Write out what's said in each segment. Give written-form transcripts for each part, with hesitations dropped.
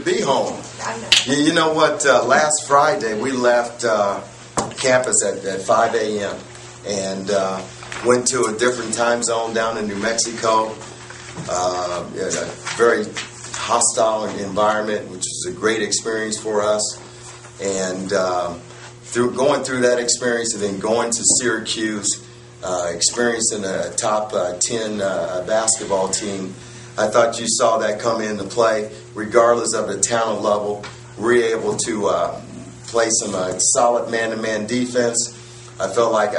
Be home. You know what? Last Friday we left campus at 5 a.m. and went to a different time zone down in New Mexico. A very hostile environment, which was a great experience for us. And going through that experience and then going to Syracuse, experiencing a top 10 basketball team, I thought you saw that come into play. Regardless of the talent level, we were able to play some solid man-to-man defense. I felt like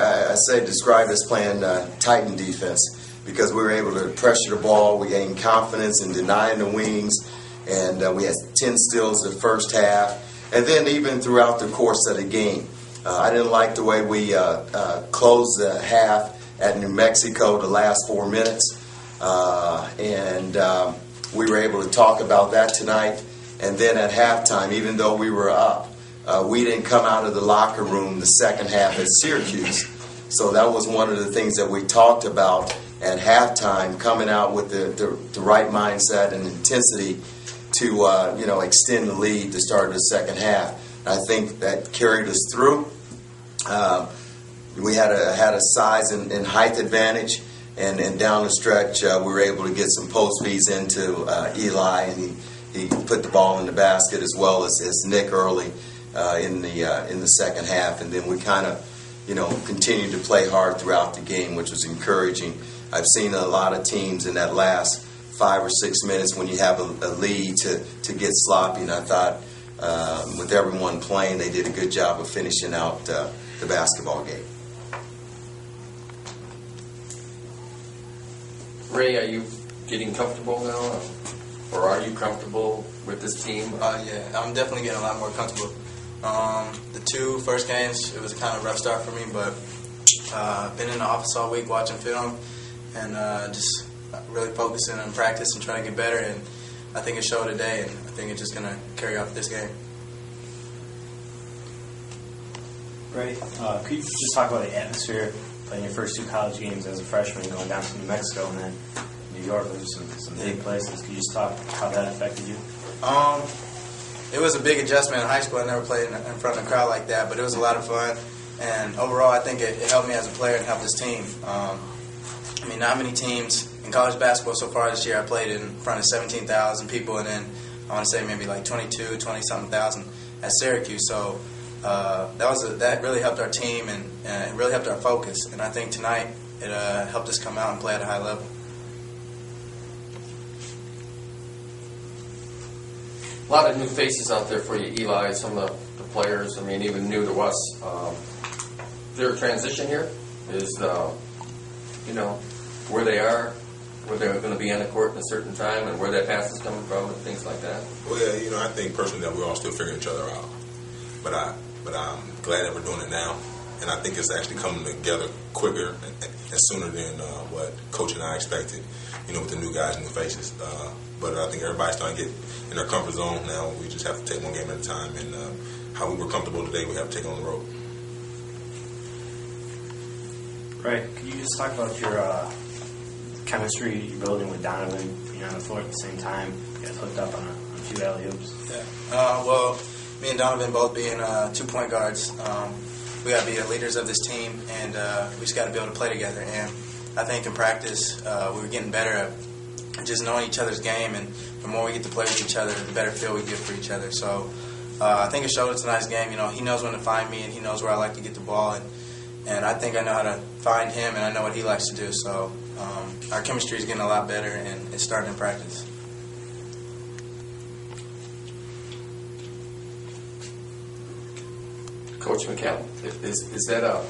described as playing Titan defense because we were able to pressure the ball. We gained confidence in denying the wings, and we had 10 steals the first half. And then even throughout the course of the game, I didn't like the way we closed the half at New Mexico the last 4 minutes. We were able to talk about that tonight. And then at halftime, even though we were up, we didn't come out of the locker room the second half at Syracuse. So that was one of the things that we talked about at halftime, coming out with the right mindset and intensity to extend the lead to start the second half. I think that carried us through. We had a size and height advantage. And down the stretch, we were able to get some post feeds into Eli, and he put the ball in the basket as well as Nick early in the second half. And then we kind of, continued to play hard throughout the game, which was encouraging. I've seen a lot of teams in that last 5 or 6 minutes when you have a lead to get sloppy. And I thought with everyone playing, they did a good job of finishing out the basketball game. Ray, are you getting comfortable now, or are you comfortable with this team? Yeah, I'm definitely getting a lot more comfortable. The 2 first games, it was a kind of rough start for me, but been in the office all week watching film and just really focusing on practice and trying to get better. And I think it showed today, and I think it's just going to carry off this game. Ray, could you just talk about the atmosphere? Playing your first 2 college games as a freshman, going down to New Mexico and then New York, those are some big places. Could you just talk how that affected you? It was a big adjustment in high school. I never played in front of a crowd like that, but it was a lot of fun. And overall, I think it helped me as a player and helped this team. Not many teams in college basketball so far this year. I played in front of 17,000 people, and then I want to say maybe like 20-something thousand at Syracuse. So that really helped our team, and it really helped our focus. And I think tonight it helped us come out and play at a high level. A lot of new faces out there for you, Eli. Some of the players, even new to us. Their transition here is, where they are, where they're going to be on the court in a certain time, and where that pass is coming from, and things like that. Well, yeah, I think personally that we're all still figuring each other out. But I'm glad that we're doing it now, and I think it's actually coming together quicker and sooner than what Coach and I expected, with the new guys, new faces. But I think everybody's starting to get in their comfort zone now. We just have to take one game at a time, and how we were comfortable today, we have to take on the road. Right. Could you just talk about your chemistry you're building with Donovan, being on the floor at the same time? You guys hooked up on a few alley-oops. Yeah. Well, me and Donovan both being 2 point guards, we got to be the leaders of this team, and we just got to be able to play together. And I think in practice, we were getting better at just knowing each other's game, and the more we get to play with each other, the better feel we get for each other. So I think it showed in tonight's game. He knows when to find me, and he knows where I like to get the ball, and I think I know how to find him, and I know what he likes to do. So our chemistry is getting a lot better, and it's starting in practice. Coach McCallum, is that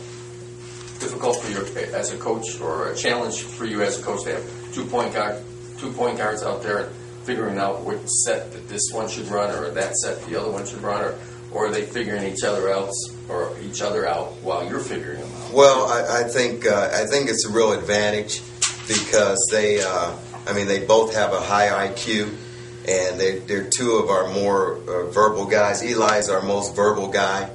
difficult for you as a coach, or a challenge for you as a coach to have 2 point guards out there and figuring out which set that this one should run, or that set the other one should run, or are they figuring each other out while you're figuring them out? Well, I think it's a real advantage because they both have a high IQ, and they're 2 of our more verbal guys. Eli is our most verbal guy.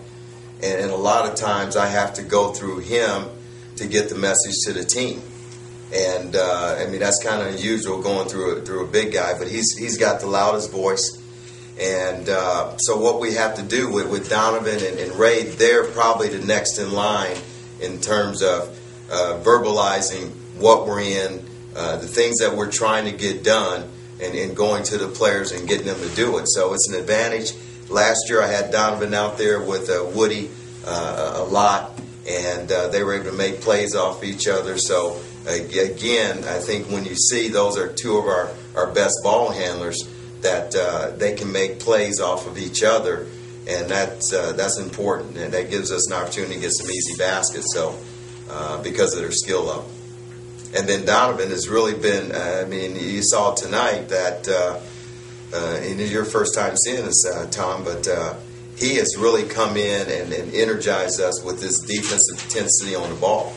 And a lot of times I have to go through him to get the message to the team. And that's kind of unusual going through a big guy, but he's got the loudest voice, And so what we have to do with Donovan and Ray, they're probably the next in line in terms of verbalizing what we're in, the things that we're trying to get done, and going to the players and getting them to do it. So it's an advantage. Last year I had Donovan out there with Woody a lot, and they were able to make plays off each other. So again, I think when you see those are two of our best ball handlers, that they can make plays off of each other, and that's important, and that gives us an opportunity to get some easy baskets. So because of their skill level. And then Donovan has really been, I mean, you saw tonight that, and it's your first time seeing this, Tom, but he has really come in and energized us with this defensive intensity on the ball.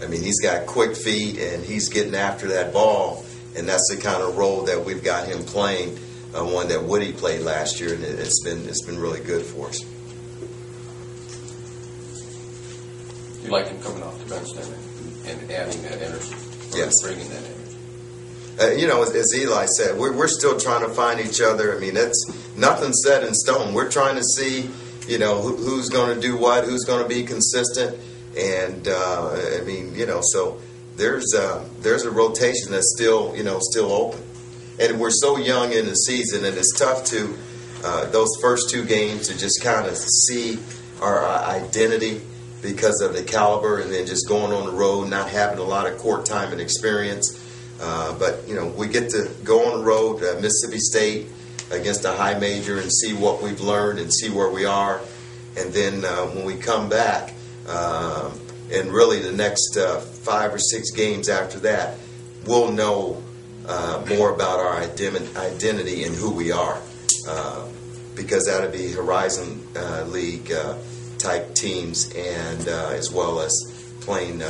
I mean, he's got quick feet, and he's getting after that ball, and that's the kind of role that we've got him playing, one that Woody played last year, and it's been really good for us. You like him coming off the bench then and adding that energy, yes, bringing that energy. You know, as Eli said, we're still trying to find each other. I mean, that's nothing set in stone. We're trying to see, you know, who's going to do what, who's going to be consistent, and I mean, you know, so there's a rotation that's still, you know, still open, and we're so young in the season, and it's tough to those first two games to just kind of see our identity because of the caliber, and then just going on the road, not having a lot of court time and experience. But, you know, we get to go on the road, Mississippi State, against a high major, and see what we've learned and see where we are. And then when we come back, and really the next 5 or 6 games after that, we'll know more about our identity and who we are. Because that'll be Horizon League type teams, and as well as playing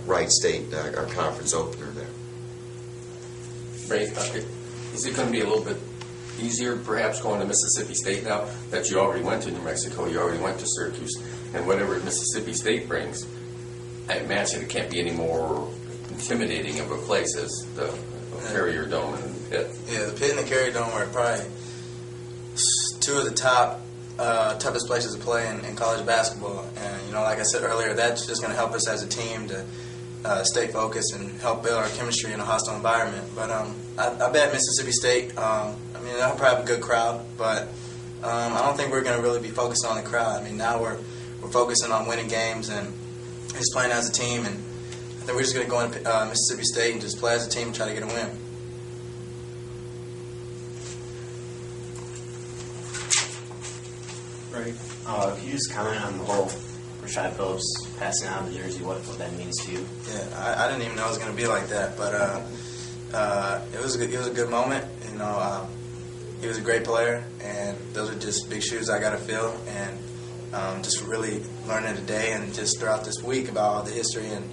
Wright State, our conference opener there. Ray, is it going to be a little bit easier perhaps going to Mississippi State now that you already went to New Mexico, you already went to Syracuse, and whatever Mississippi State brings, I imagine it can't be any more intimidating of a place as the Carrier Dome and the Pit. Yeah, the Pit and the Carrier Dome are probably two of the toughest places to play in college basketball. And, you know, like I said earlier, that's just going to help us as a team to stay focused and help build our chemistry in a hostile environment. But I bet Mississippi State, I mean, they'll probably have a good crowd, but I don't think we're going to really be focused on the crowd. I mean, now we're focusing on winning games and just playing as a team, and I think we're just going to go into Mississippi State and just play as a team and try to get a win. Right. Can you just comment on the whole Rashad Phillips passing out of the jersey, what that means to you? Yeah, I didn't even know it was going to be like that, but it was a good moment. You know, he was a great player, and those are just big shoes I got to fill, and just really learning today and just throughout this week about all the history and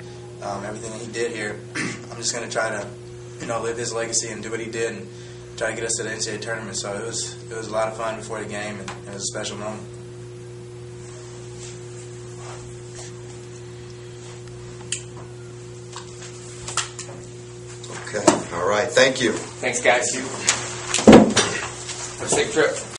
everything that he did here. I'm just going to try to, you know, live his legacy and do what he did and try to get us to the NCAA tournament. So it was a lot of fun before the game, and it was a special moment. Okay. All right. Thank you. Thanks, guys. Have a safe trip.